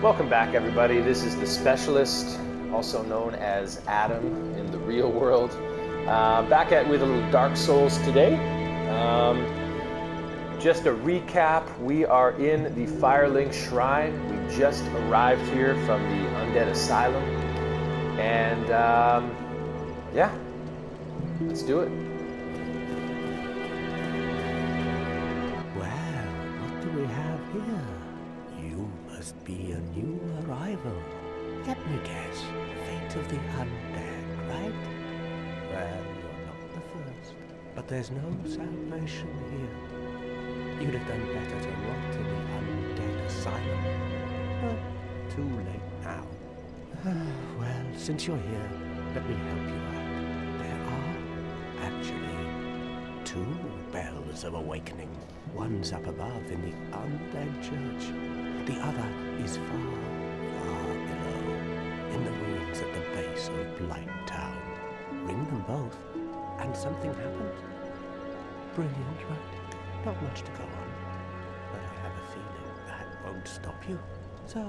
Welcome back, everybody. This is the Specialist, also known as Adam in the real world. Back at with a little Dark Souls today. Just a recap, we are in the Firelink Shrine. We just arrived here from the Undead Asylum. And yeah, let's do it. Well, what do we have here? You must be a new arrival. Let me guess, fate of the undead, right? Well, you're not the first, but there's no salvation here. You'd have done better to rot in the Undead Asylum. But too late now. Well, since you're here, let me help you out. There are, actually, 2 bells of awakening. One's up above in the Undead Church. The other is far, far below, in the ruins at the base of Blight Town. Ring them both, and something happens. Brilliant, right? Not much to go on, but I have a feeling that won't stop you. So,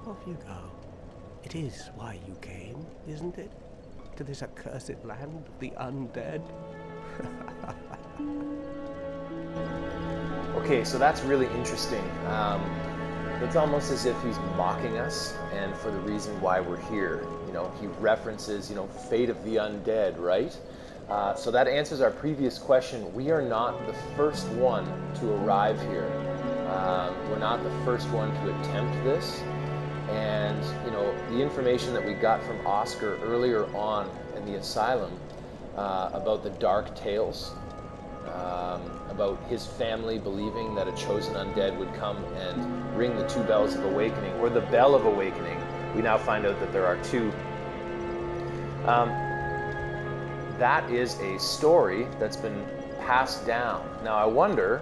off you go. It is why you came, isn't it? To this accursed land of the undead? Okay, so that's really interesting. It's almost as if he's mocking us, and for the reason why we're here. You know, he references, fate of the undead, right? So that answers our previous question. We are not the first one to arrive here. We're not the first one to attempt this. And, the information that we got from Oscar earlier on in the asylum about the dark tales, about his family believing that a chosen undead would come and ring the 2 bells of awakening, or the bell of awakening. We now find out that there are 2. That is a story that's been passed down. Now I wonder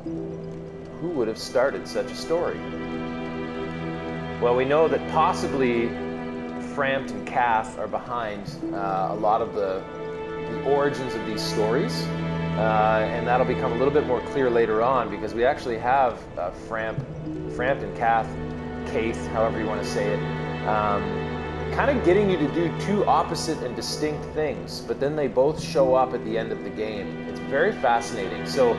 who would have started such a story? Well, we know that possibly Frampt and Kath are behind a lot of the origins of these stories, and that'll become a little bit more clear later on, because we actually have Frampt and Kath, however you want to say it, kind of getting you to do 2 opposite and distinct things, but then they both show up at the end of the game. It's very fascinating. So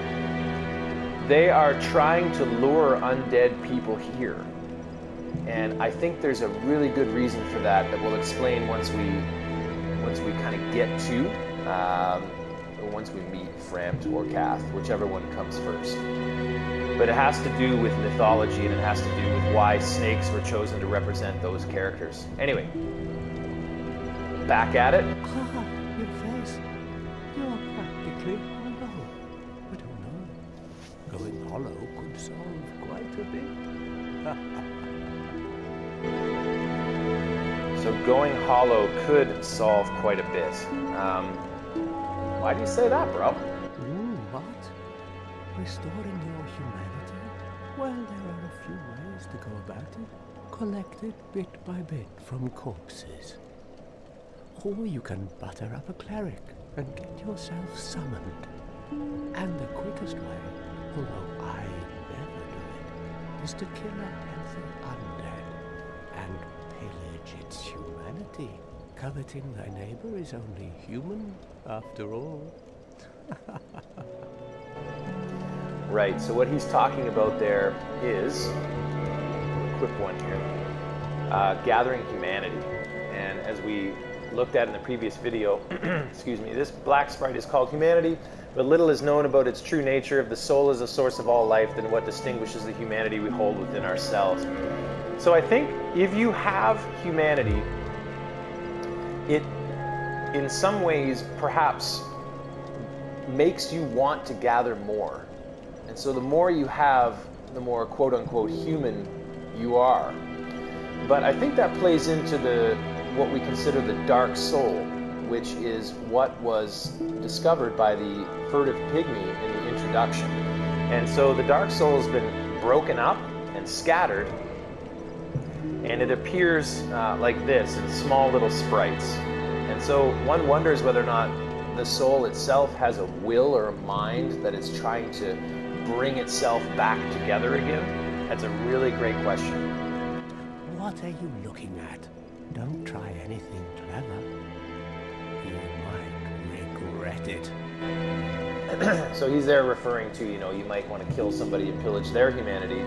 they are trying to lure undead people here, and I think there's a really good reason for that we'll explain once we kind of get to, or once we meet Frampt or Kath, whichever one comes first. But it has to do with mythology, and it has to do with why snakes were chosen to represent those characters. Anyway, back at it. Ah, your face. You're practically hollow. I don't know. Going hollow could solve quite a bit. So going hollow could solve quite a bit. Why do you say that, bro? What? Restoring your humanity? Well, there are a few ways to go about it. Collected bit by bit from corpses. Or you can butter up a cleric and get yourself summoned. And the quickest way, although I never do it, is to kill a healthy undead and pillage its humanity. Coveting thy neighbor is only human, after all. Right, so what he's talking about there is, a quick one here, gathering humanity. And as we looked at in the previous video, excuse me, this black sprite is called humanity, but little is known about its true nature. If the soul is the source of all life, then what distinguishes the humanity we hold within ourselves? So I think if you have humanity, it in some ways perhaps makes you want to gather more. And so the more you have, the more quote-unquote human you are. But I think that plays into what we consider the dark soul, which is what was discovered by the furtive pygmy in the introduction. And so the dark soul has been broken up and scattered, and it appears like this in small little sprites. And so one wonders whether or not the soul itself has a will or a mind that is trying to bring itself back together again. That's a really great question. What are you looking at? Don't try anything clever. You might regret it. So he's there referring to, you might want to kill somebody and pillage their humanity.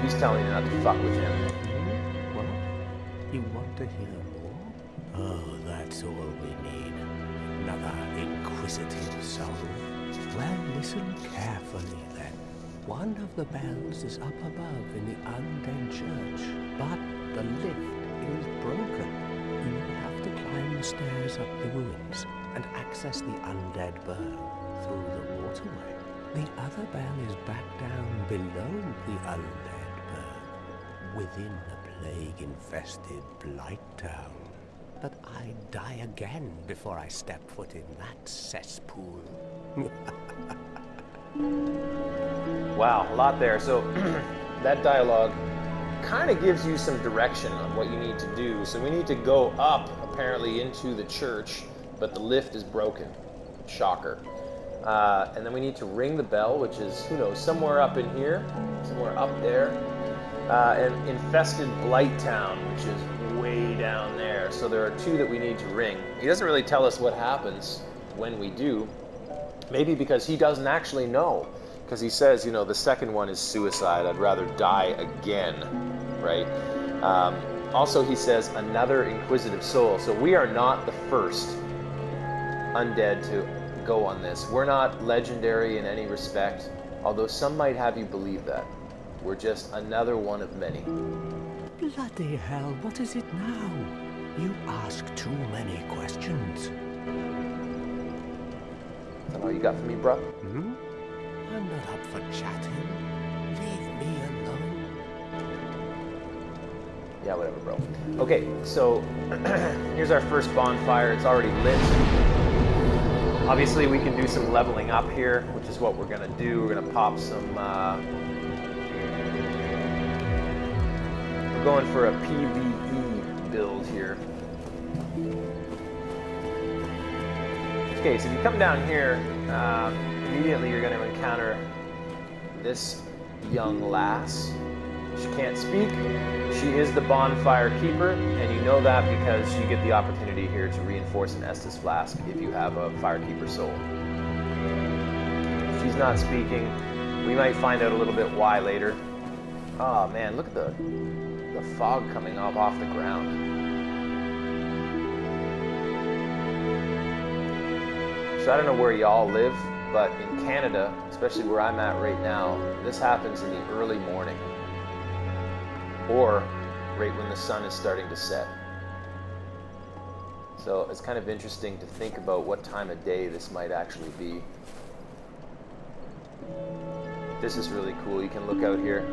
He's telling you not to fuck with him. What? You want to hear more? Oh, that's all we need. Another inquisitive soul. Well, listen carefully then. One of the bells is up above in the Undead church, but the lift is broken. You have to climb the stairs up the ruins and access the Undead Burg through the waterway. The other bell is back down below the Undead Burg, within the plague-infested Blight Town. But I'd die again before I step foot in that cesspool. Wow, a lot there. So that dialogue kind of gives you some direction on what you need to do. So we need to go up, apparently, into the church, but the lift is broken. Shocker. And then we need to ring the bell, which is, who knows, somewhere up in here, somewhere up there. And infested Blight Town, which is way down there. So there are two that we need to ring. He doesn't really tell us what happens when we do. Maybe because he doesn't actually know. Because he says, the second one is suicide. I'd rather die again, right? Also, he says, another inquisitive soul. So we are not the first undead to go on this. We're not legendary in any respect, although some might have you believe that. We're just another one of many. Bloody hell, what is it now? You ask too many questions. Is that all you got for me, bruh? Hmm? I'm not up for chatting. Leave me alone. Yeah, whatever, bro. Okay, so here's our first bonfire. It's already lit. Obviously, we can do some leveling up here, which is what we're going to do. We're going to pop some... we're going for a PvE build here. Okay, so if you come down here, immediately you're going to encounter this young lass. She can't speak. She is the bonfire keeper, and you know that because you get the opportunity here to reinforce an Estus flask if you have a firekeeper soul. She's not speaking. We might find out a little bit why later. Oh man, look at the fog coming off the ground. So I don't know where y'all live, but in Canada, especially where I'm at right now, this happens in the early morning. Or right when the sun is starting to set. So it's kind of interesting to think about what time of day this might actually be. This is really cool. You can look out here.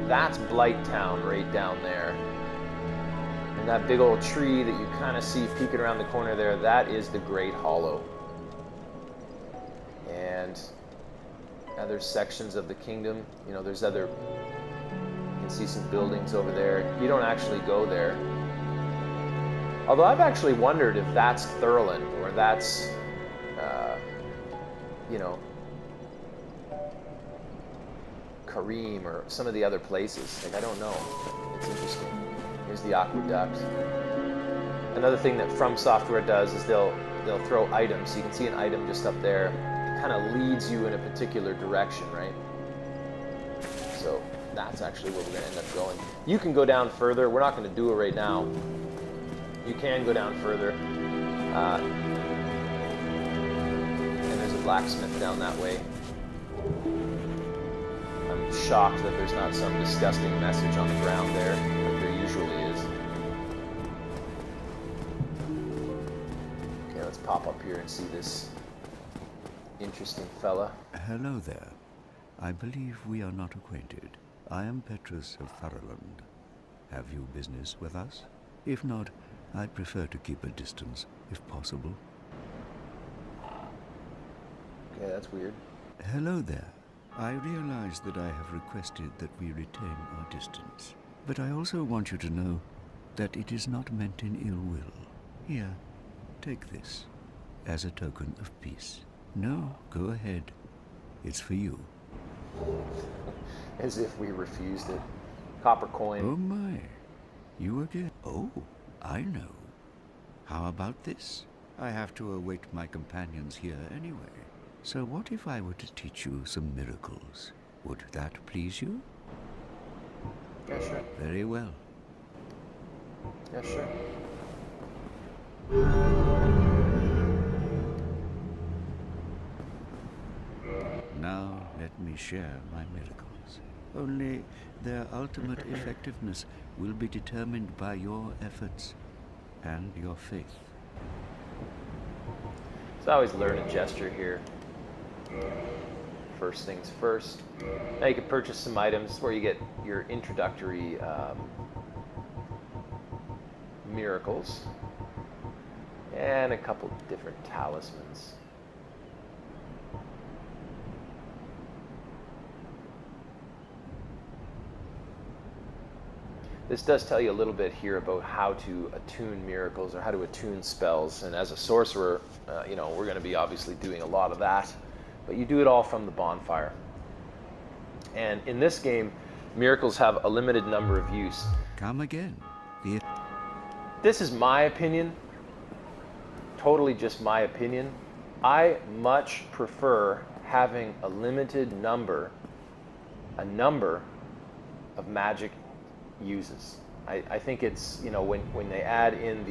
That's Blight Town right down there. And that big old tree that you kind of see peeking around the corner there, that is the Great Hollow. And other sections of the kingdom, there's other... You can see some buildings over there. You don't actually go there. Although I've actually wondered if that's Thurlin or that's, Kareem or some of the other places. Like, I don't know. It's interesting. Here's the aqueduct. Another thing that From Software does is they'll throw items. So you can see an item just up there. It kind of leads you in a particular direction, right? So that's actually where we're going to end up going. You can go down further. We're not going to do it right now. You can go down further. And there's a blacksmith down that way. I'm shocked that there's not some disgusting message on the ground there, like there usually is. Okay, let's pop up here and see this interesting fella. Hello there. I believe we are not acquainted. I am Petrus of Firelink. Have you business with us? If not, I'd prefer to keep a distance, if possible. Okay, that's weird. Hello there. I realize that I have requested that we retain our distance, but I also want you to know that it is not meant in ill will. Here, take this, as a token of peace. No, go ahead. It's for you. as if we refused it. Copper coin. Oh my. You again? Oh, I know. How about this? I have to await my companions here anyway. So what if I were to teach you some miracles? Would that please you? Yeah, sure. Very well. Yeah, sure. Now let me share my miracles. Only their ultimate effectiveness will be determined by your efforts and your faith. So I always learn a gesture here. First things first. Now you can purchase some items where you get your introductory miracles and a couple different talismans. This does tell you a little bit here about how to attune miracles or how to attune spells. And as a sorcerer, you know, we're going to be obviously doing a lot of that. But you do it all from the bonfire. And in this game, miracles have a limited number of use. Come again. This is my opinion. Totally just my opinion. I much prefer having a limited number of magic uses. I think it's, you know, when they add in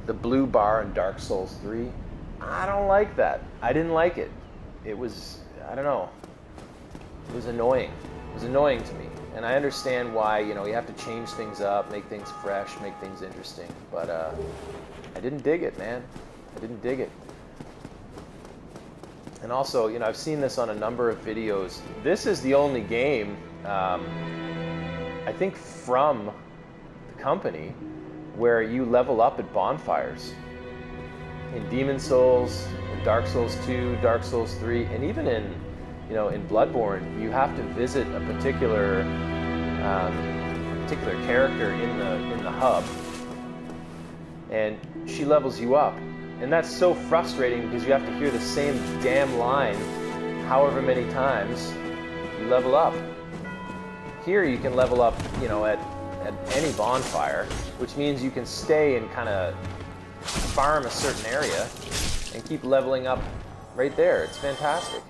the blue bar in Dark Souls 3, I don't like that. I didn't like it. It was, I don't know, it was annoying. It was annoying to me. And I understand why, you know, you have to change things up, make things fresh, make things interesting. But I didn't dig it, man. I didn't dig it. And also, you know, I've seen this on a number of videos. This is the only game, I think from the company, where you level up at bonfires. In Demon Souls, in Dark Souls 2, Dark Souls 3, and even in, you know, in Bloodborne, you have to visit a particular character in the hub, and she levels you up. And that's so frustrating because you have to hear the same damn line however many times you level up. Here you can level up, you know, at any bonfire, which means you can stay and kind of farm a certain area and keep leveling up right there. It's fantastic.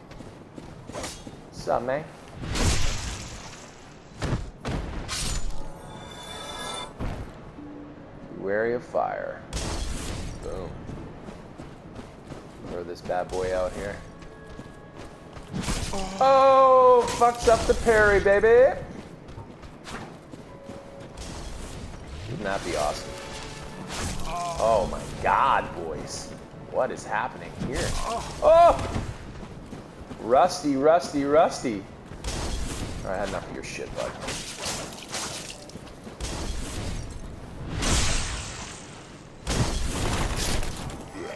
What's up, man? Be wary of fire. Boom. Throw this bad boy out here. Oh, fucks up the parry, baby. Wouldn't that be awesome? Oh my God, boys. What is happening here? Oh! Rusty, rusty, rusty. All right, I had enough of your shit, bud.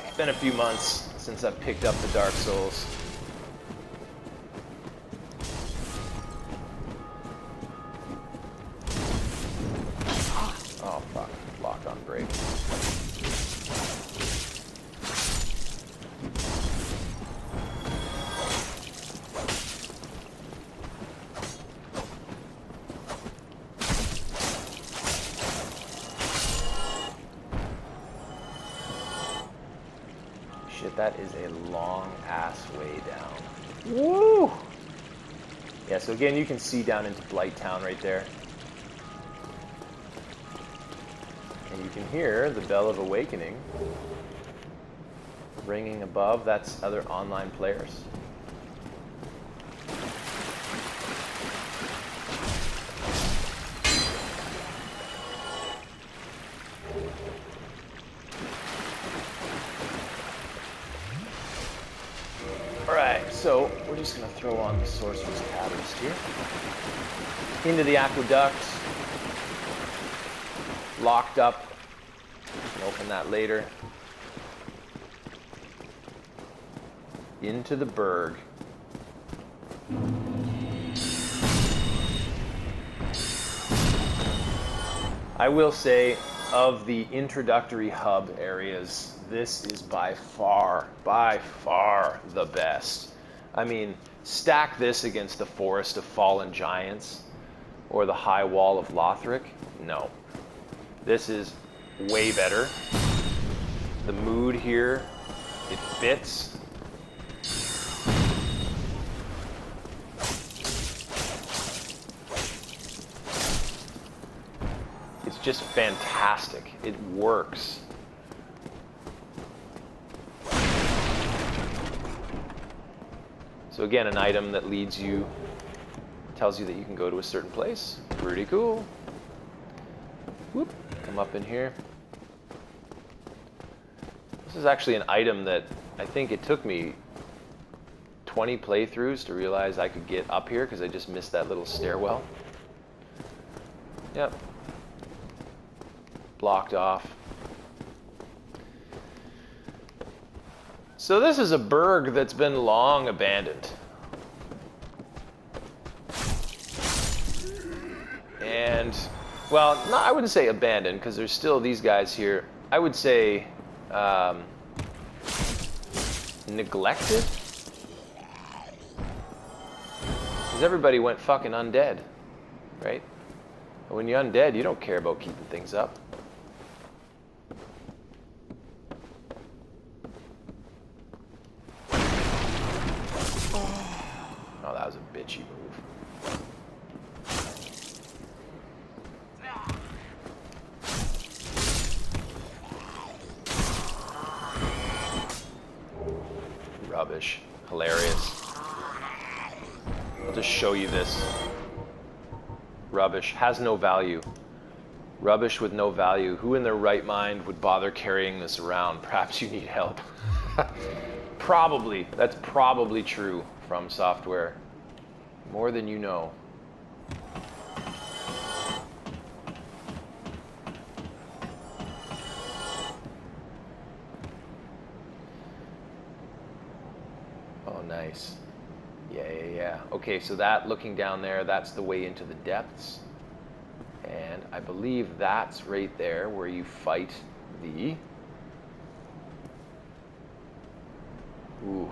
It's been a few months since I've picked up the Dark Souls. Oh, fuck. Lock on break. Shit, that is a long-ass way down. Woo! Yeah, so again, you can see down into Blight Town right there. And you can hear the Bell of Awakening ringing above. That's other online players. Alright, so we're just going to throw on the Sorcerer's Catalyst here. Into the Aqueduct. Locked up. We can open that later. Into the Burg. I will say, of the introductory hub areas, this is by far the best. I mean, Stack this against the Forest of Fallen Giants or the High Wall of Lothric. No. This is way better. The mood here, it fits. It's just fantastic. It works. So again, an item that leads you, tells you that you can go to a certain place. Pretty cool. Whoop, come up in here. This is actually an item that I think it took me 20 playthroughs to realize I could get up here because I just missed that little stairwell. Yep. Blocked off. So this is a burg that's been long abandoned. And, well, no, I wouldn't say abandoned because there's still these guys here. I would say neglected. Because everybody went fucking undead, right? And when you're undead, you don't care about keeping things up. Oh, that was a bitchy move. Rubbish. Hilarious. I'll just show you this. Rubbish. Has no value. Rubbish with no value. Who in their right mind would bother carrying this around? Perhaps you need help. Probably. That's probably true from software. More than you know. Oh, nice. Yeah. Okay, so that, looking down there, that's the way into the depths. And I believe that's right there where you fight the... Ooh.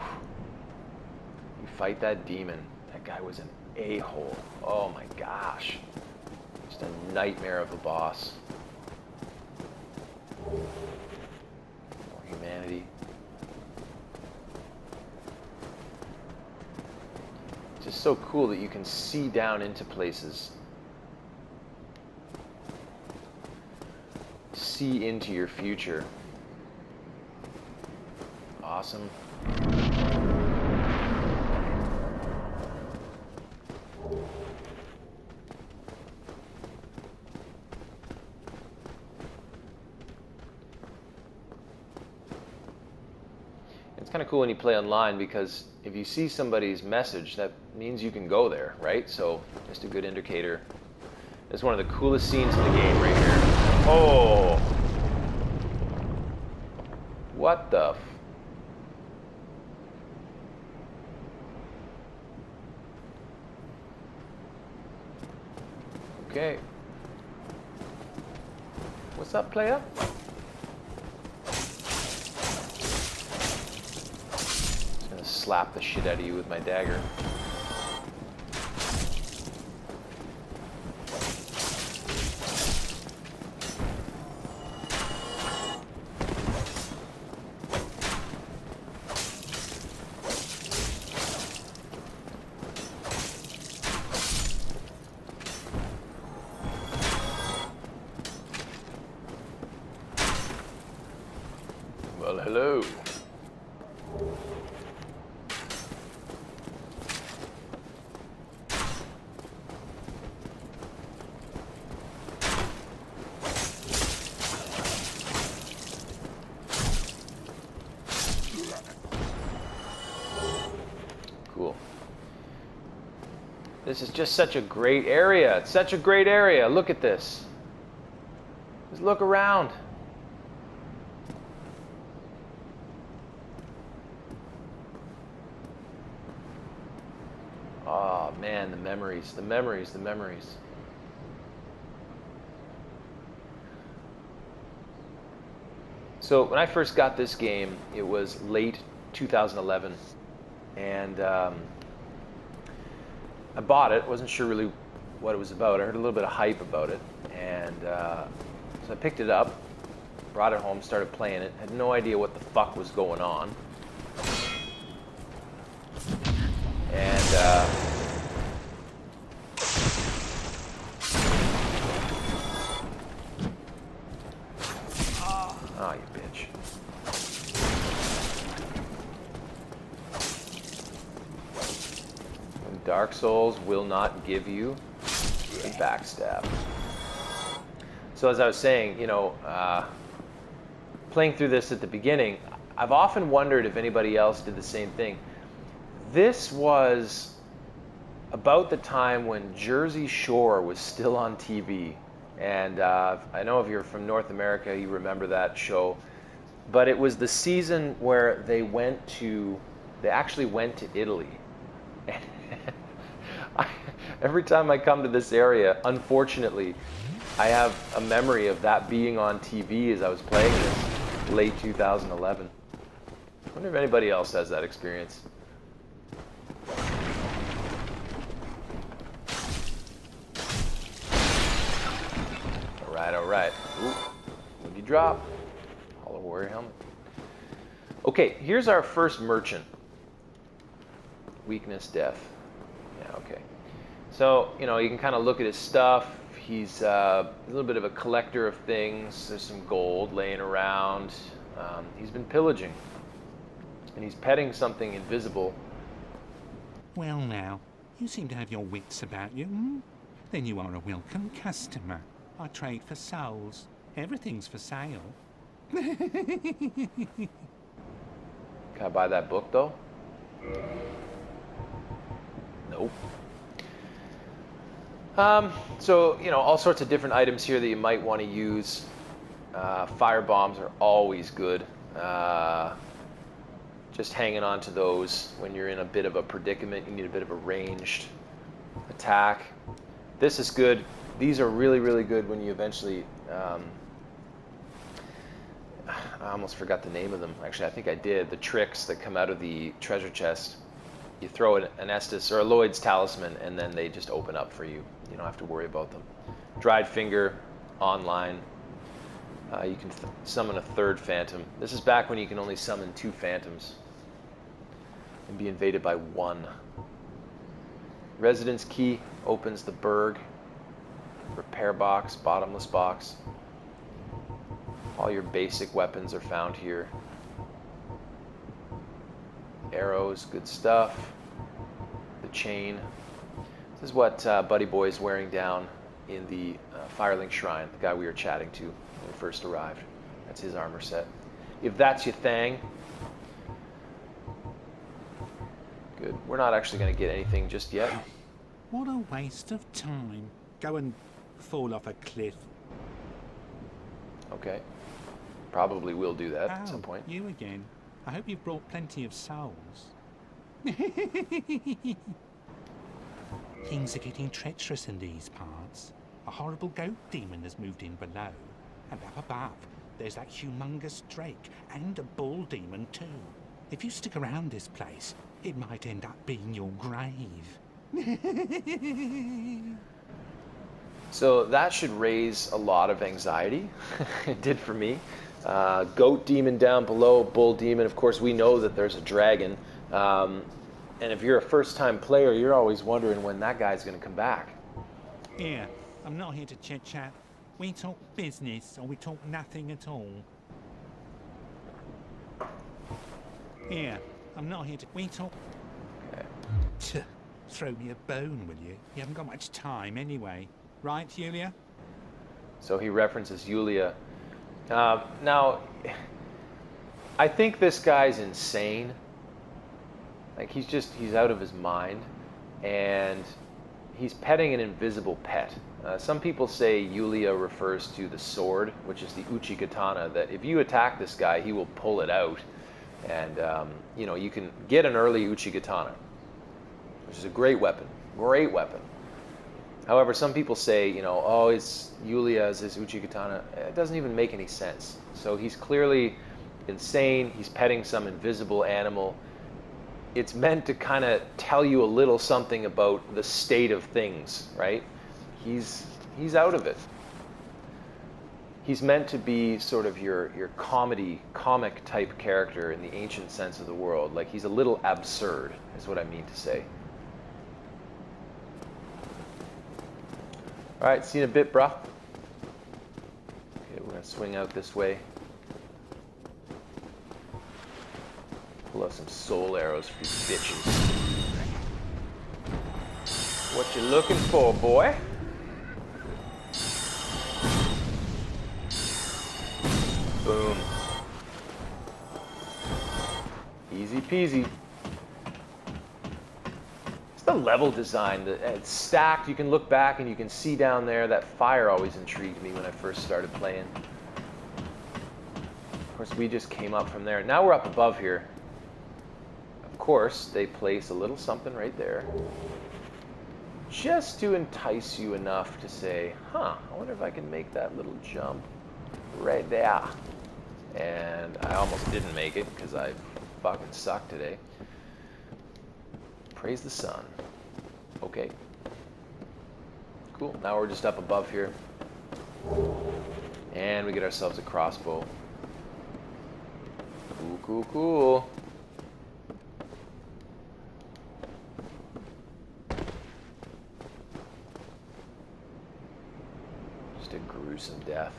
You fight that demon. That guy was an a-hole. Oh my gosh. Just a nightmare of a boss. More humanity. It's just so cool that you can see down into places. See into your future. Awesome. It's kind of cool when you play online because if you see somebody's message, that means you can go there, right? So just a good indicator. It's one of the coolest scenes in the game right here. Oh! What the f... Okay. What's up, player? Just gonna slap the shit out of you with my dagger. Well, hello. Cool. This is just such a great area. It's such a great area. Look at this. Just look around. Oh man, the memories, the memories, the memories. So when I first got this game, it was late 2011, and I bought it. Wasn't sure really what it was about. I heard a little bit of hype about it, and so I picked it up, brought it home, started playing it. Had no idea what the fuck was going on, and oh, you bitch. Dark Souls will not give you a backstab. So as I was saying, you know, playing through this at the beginning, I've often wondered if anybody else did the same thing. This was about the time when Jersey Shore was still on TV. And I know if you're from North America, you remember that show. But it was the season where they actually went to Italy. Every time I come to this area, unfortunately, I have a memory of that being on TV as I was playing this late 2011. I wonder if anybody else has that experience. All right. Ooh, what did you drop? Hollow Warrior helmet. Okay, here's our first merchant. Weakness, death. Yeah, okay. So, you know, you can kind of look at his stuff. He's a little bit of a collector of things. There's some gold laying around. He's been pillaging. And he's petting something invisible. Well now, you seem to have your wits about you, hmm? Then you are a welcome customer. I trade for souls. Everything's for sale. Can I buy that book, though? Nope. So, you know, all sorts of different items here that you might want to use. Fire bombs are always good. Just hanging on to those when you're in a bit of a predicament. You need a bit of a ranged attack. This is good. These are really, really good when you eventually... I almost forgot the name of them. Actually, I think I did. The tricks that come out of the treasure chest. You throw an Estus or a Lloyd's talisman, and then they just open up for you. You don't have to worry about them. Dried Finger, online. You can summon a third phantom. This is back when you can only summon 2 phantoms and be invaded by 1. Residence Key opens the Burg. Repair box, bottomless box. All your basic weapons are found here. Arrows, good stuff. The chain. This is what Buddy Boy is wearing down in the Firelink Shrine, the guy we were chatting to when we first arrived. That's his armor set. If that's your thing, good. We're not actually going to get anything just yet. What a waste of time. Go and fall off a cliff. Okay. Probably will do that at some point. You again. I hope you've brought plenty of souls. Things are getting treacherous in these parts. A horrible goat demon has moved in below. And up above, there's that humongous drake and a bull demon too. If you stick around this place, it might end up being your grave. So that should raise a lot of anxiety. It did for me. Goat demon down below, bull demon. Of course, we know that there's a dragon. And if you're a first-time player, you're always wondering when that guy's going to come back. Yeah, I'm not here to chit-chat. We talk business, or we talk nothing at all. Yeah, I'm not here to... We talk... Okay. Throw me a bone, will you? You haven't got much time anyway. Right, Yulia? So he references Yulia. Now, I think this guy's insane. Like, he's out of his mind. And he's petting an invisible pet. Some people say Yulia refers to the sword, which is the Uchi Katana, that if you attack this guy, he will pull it out. And, you know, you can get an early Uchi Katana, which is a great weapon. Great weapon. However, some people say, you know, oh, it's Yulia's his Uchi Katana. It doesn't even make any sense. So he's clearly insane. He's petting some invisible animal. it's meant to kind of tell you a little something about the state of things, right? He's out of it. He's meant to be sort of your comic type character in the ancient sense of the world. Like, he's a little absurd, is what I mean to say. All right, see you in a bit, bruh. Okay, we're gonna swing out this way. Pull out some soul arrows for these bitches. What you looking for, boy? Boom. Easy peasy. It's the level design. It's stacked. You can look back and you can see down there. That fire always intrigued me when I first started playing. Of course, we just came up from there. Now we're up above here. Of course, they place a little something right there, just to entice you enough to say, huh, I wonder if I can make that little jump right there. And I almost didn't make it because I fucking suck today. Praise the sun. Okay. Cool. Now we're just up above here. And we get ourselves a crossbow. Cool, cool, cool. Just a gruesome death.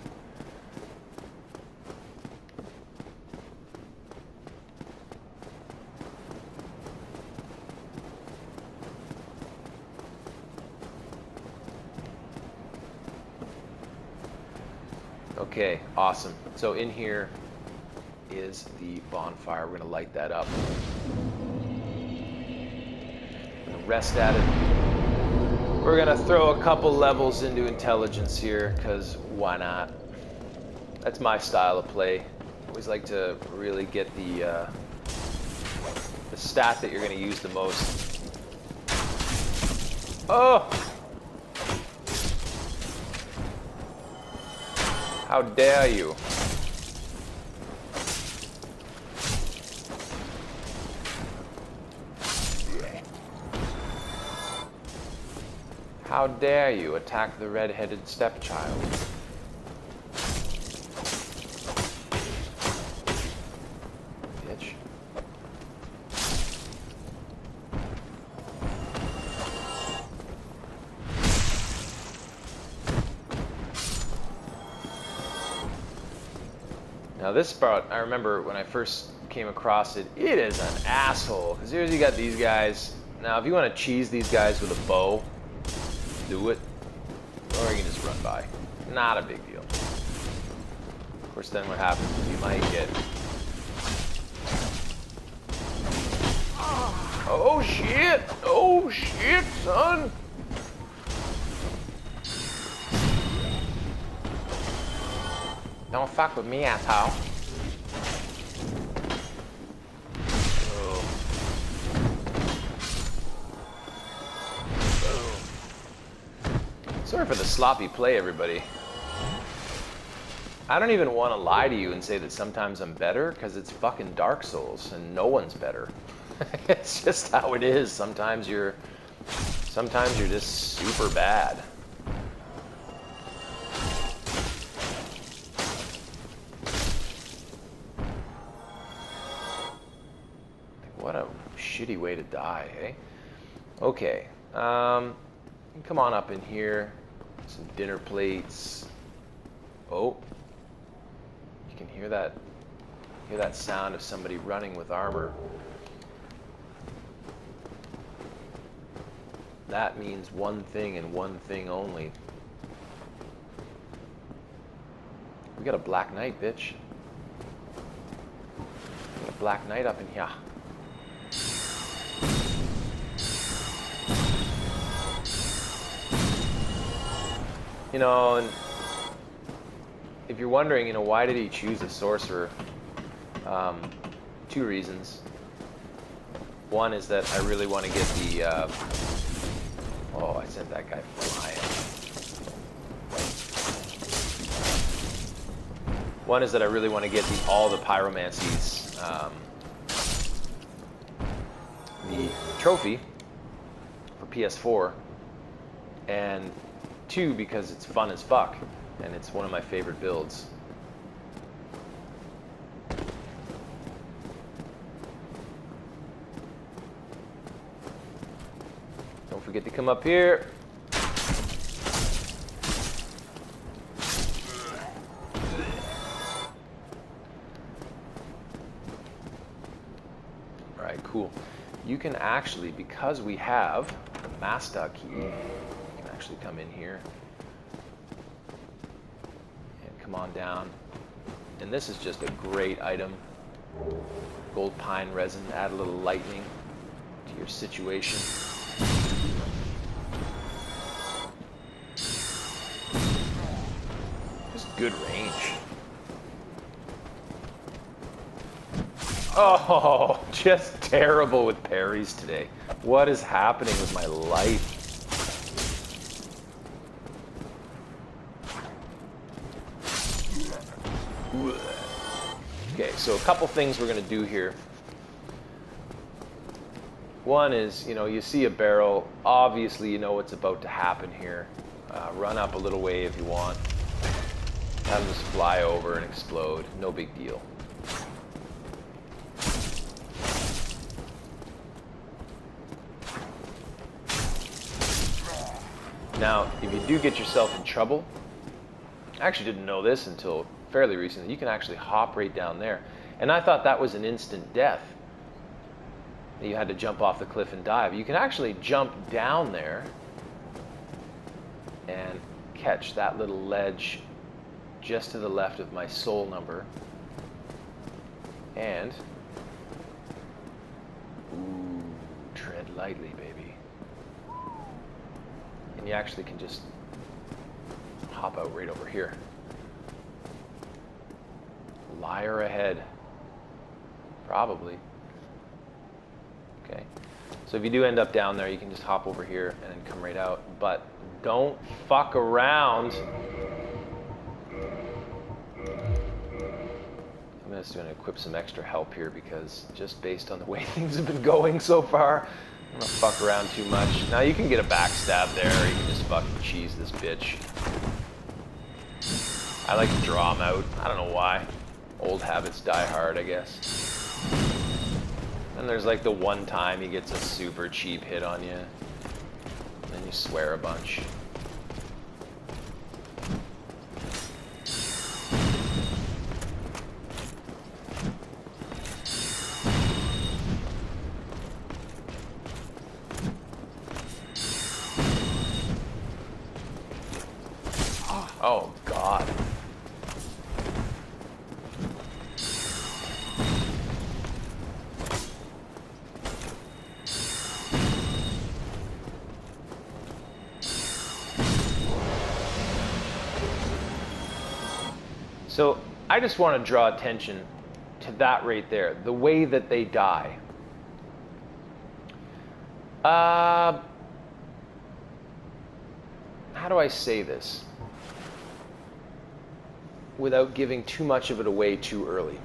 Okay, awesome. So in here is the bonfire. We're going to light that up. We're going to rest at it. We're going to throw a couple levels into intelligence here, because why not? That's my style of play. I always like to really get the stat that you're going to use the most. Oh! How dare you? How dare you attack the red-headed stepchild? Bitch. Now this part, I remember when I first came across it, it is an asshole. Because here's you got these guys. Now if you want to cheese these guys with a bow, do it. Or you can just run by. Not a big deal. Of course then what happens is you might get... Oh shit! Oh shit, son! Don't fuck with me, asshole. Oh. Sorry for the sloppy play, everybody. I don't even want to lie to you and say that sometimes I'm better, because it's fucking Dark Souls, and no one's better. It's just how it is. Sometimes you're just super bad. What a shitty way to die, eh? Okay. Come on up in here. Some dinner plates. Oh. You can hear that sound of somebody running with armor. That means one thing and one thing only. We got a Black Knight, bitch. We got a Black Knight up in here. You know, and if you're wondering, you know, why did he choose a sorcerer? Two reasons. One is that I really want to get the... oh, I sent that guy flying. One is that I really want to get all the pyromancies the trophy for PS4, and 2, because it's fun as fuck, and it's one of my favorite builds. Don't forget to come up here. Alright, cool. You can actually, because we have the master key, you can actually come in here and come on down. And this is just a great item. Gold pine resin, add a little lightning to your situation. Just good range. Oh, just terrible with parries today. What is happening with my life? Okay, so a couple things we're going to do here. One is, you know, you see a barrel, obviously you know what's about to happen here. Run up a little way if you want. Have them just fly over and explode. No big deal. Now, if you do get yourself in trouble, I actually didn't know this until fairly recently, you can actually hop right down there. And I thought that was an instant death. You had to jump off the cliff and dive. You can actually jump down there and catch that little ledge just to the left of my soul number. And, ooh, tread lightly, baby. And you actually can just hop out right over here. Liar ahead. Probably. Okay. So if you do end up down there, you can just hop over here and then come right out. But don't fuck around. I'm just going to equip some extra help here because just based on the way things have been going so far, I'm going to fuck around too much. Now you can get a backstab there, or you can just fucking cheese this bitch. I like to draw him out. I don't know why. Old habits die hard, I guess. And there's like the one time he gets a super cheap hit on you. And then you swear a bunch. Oh, God. So I just want to draw attention to that right there, the way that they die. How do I say this without giving too much of it away too early?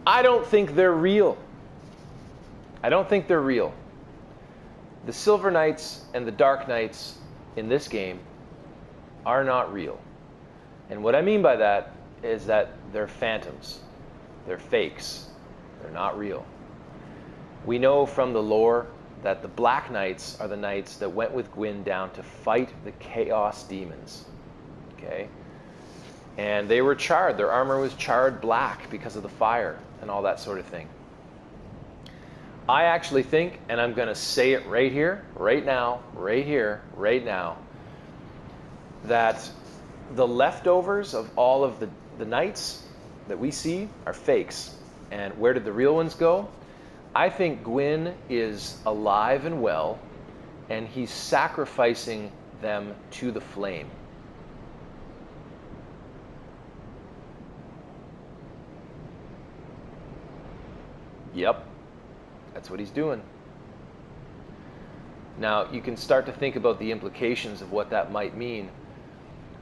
I don't think they're real. I don't think they're real. The Silver Knights and the Dark Knights in this game are not real. And what I mean by that is that they're phantoms. They're fakes. They're not real. We know from the lore that the Black Knights are the knights that went with Gwyn down to fight the Chaos Demons. Okay? And they were charred. Their armor was charred black because of the fire and all that sort of thing. I actually think, and I'm going to say it right here, right now, right here, right now, that the leftovers of all of the knights that we see are fakes. And where did the real ones go? I think Gwyn is alive and well, and he's sacrificing them to the flame. Yep, that's what he's doing. Now, you can start to think about the implications of what that might mean.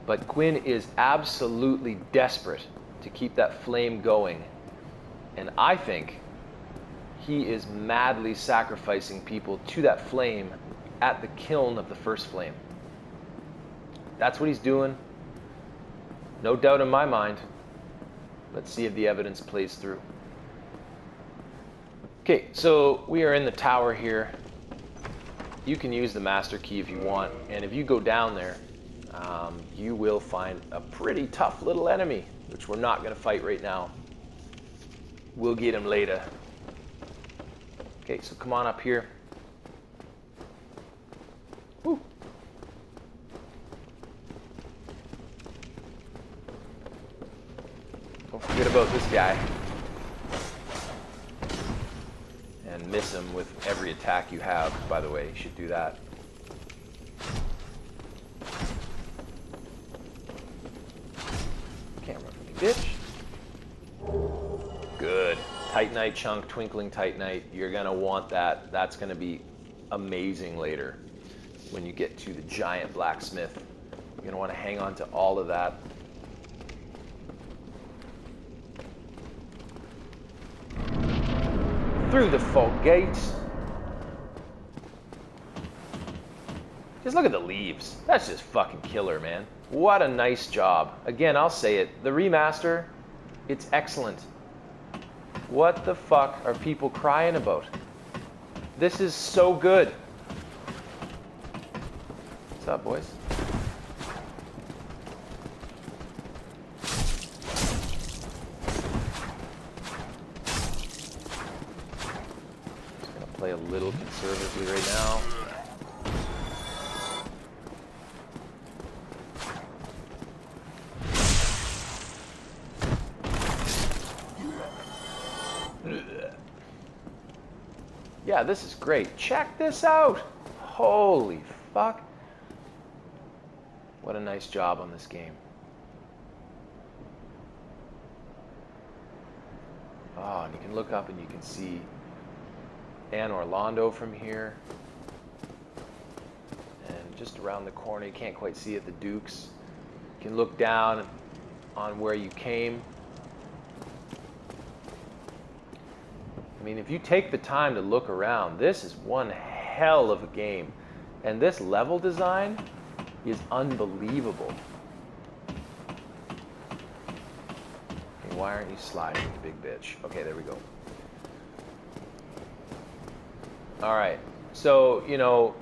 But Gwyn is absolutely desperate to keep that flame going. And I think he is madly sacrificing people to that flame at the kiln of the first flame. That's what he's doing. No doubt in my mind. Let's see if the evidence plays through. Okay, so we are in the tower here. You can use the master key if you want, and if you go down there, you will find a pretty tough little enemy, which we're not going to fight right now. We'll get him later. Okay, so come on up here. Woo. Don't forget about this guy. And miss him with every attack you have, by the way. You should do that. Can't run from me, bitch. Good. Titanite chunk, twinkling Titanite. You're going to want that. That's going to be amazing later when you get to the giant blacksmith. You're going to want to hang on to all of that. Through the fog gates. Just look at the leaves. That's just fucking killer, man. What a nice job. Again, I'll say it. The remaster, it's excellent. What the fuck are people crying about? This is so good. What's up, boys? Just gonna play a little conservatively right now. Yeah, this is great. Check this out. Holy fuck. What a nice job on this game. Oh, and you can look up and you can see Anne Orlando from here. And just around the corner, you can't quite see it, the Dukes. You can look down on where you came. I mean, if you take the time to look around, this is one hell of a game. And this level design is unbelievable. Okay, why aren't you sliding, you big bitch? Okay, there we go. All right, so, you know,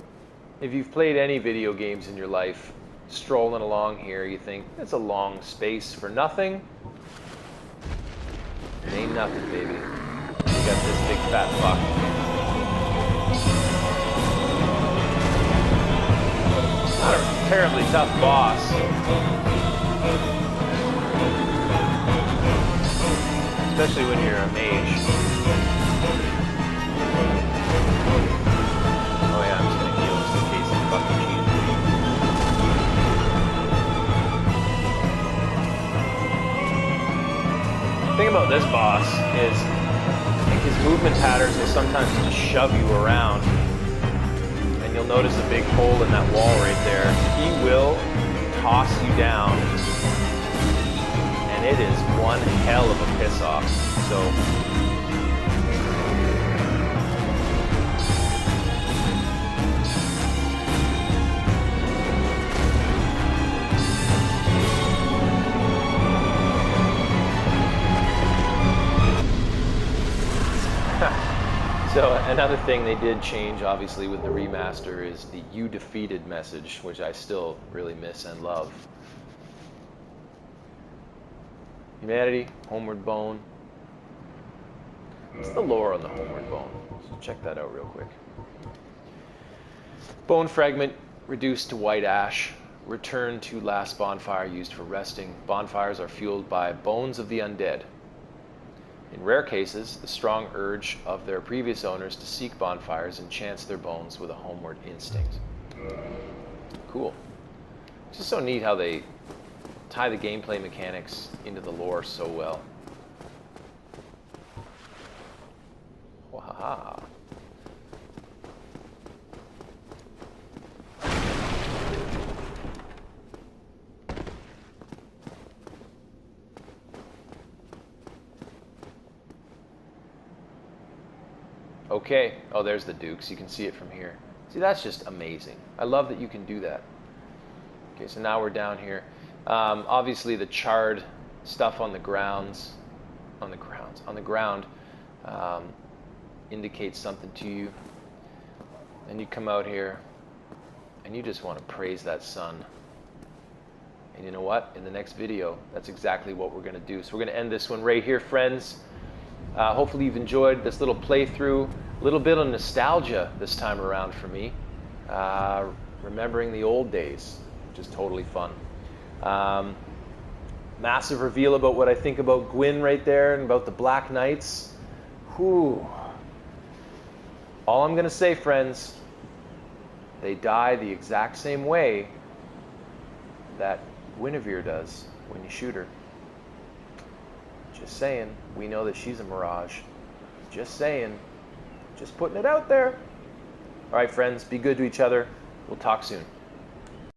if you've played any video games in your life, strolling along here, you think, it's a long space for nothing. It ain't nothing, baby. You got this big fat fuck. Not a terribly tough boss. Especially when you're a mage. Oh yeah, I'm just gonna heal just in case he fucking cheats. The thing about this boss is his movement patterns will sometimes just shove you around. And you'll notice a big hole in that wall right there. He will toss you down. And it is one hell of a piss off. So So another thing they did change, obviously, with the remaster is the "you defeated" message, which I still really miss and love. Humanity, Homeward Bone. What's the lore on the Homeward Bone? So check that out real quick. Bone fragment reduced to white ash. Returned to last bonfire used for resting. Bonfires are fueled by bones of the undead. In rare cases, the strong urge of their previous owners to seek bonfires enchants their bones with a homeward instinct. Cool. It's just so neat how they tie the gameplay mechanics into the lore so well. Wahaha. Okay. Oh, there's the Dukes. You can see it from here. See, that's just amazing. I love that you can do that. Okay, so now we're down here. Obviously, the charred stuff on the ground indicates something to you. And you come out here, and you just want to praise that sun. And you know what? In the next video, that's exactly what we're going to do. So we're going to end this one right here, friends. Hopefully you've enjoyed this little playthrough. A little bit of nostalgia this time around for me. Remembering the old days, which is totally fun. Massive reveal about what I think about Gwyn right there and about the Black Knights. Whew. All I'm going to say, friends, they die the exact same way that Guinevere does when you shoot her. Just saying. We know that she's a mirage. Just saying. Just putting it out there. All right, friends, be good to each other. We'll talk soon.